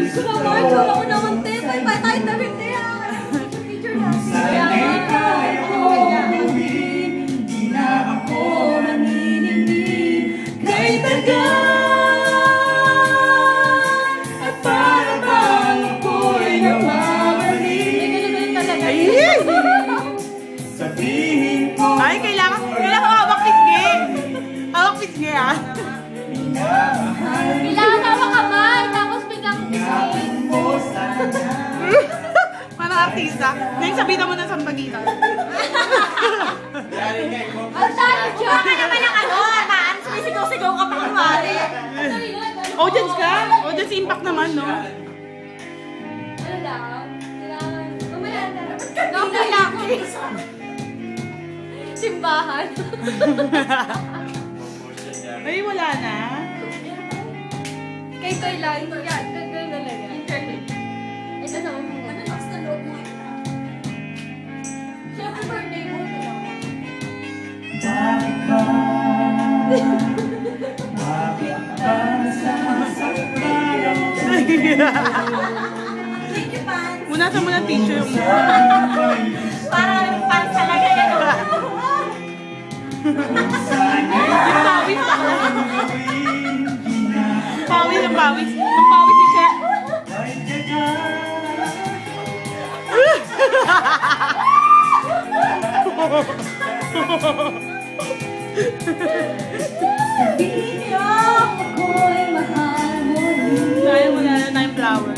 Sumamay, tsura ko naman, te. May tayo damit, te. Picture na. Sana'y kaya ko gawin, di na ako manininig kay tagal. At para bang ako'y nawawalik. Sabihin ko Ay, kailangan hawak pisngi. Hawak pisngi, ah. Kailangan hawak kamay, tapos biglang ingatan mo sana. Parang artista. Ngayon sabihin mo ng sampagitan. ang dami, tsura ka naman ang ano, maan. Sumisigaw-sigaw ka pa kumari. Audience ka? Audience impact naman, no? Ano daw? Kailangan, mamaya na. Nakalaki. Simbahan. Ay, wala na. Kay lang. Yan, gagawin na lang yan. Ito na, ano next na loob mo ito? Siyempre birthday mo ito lang. Bakit ba? Bakit ba nasasaktan ako? Thank you, Pans. Punasan mo ng tissue yung Parang Pans talaga yan. pawis. Pawis ang pawis. Ang pawis ni Chef. Sabihin niyo, ako'y mahal mo rin. Sayang wala na tayong flower.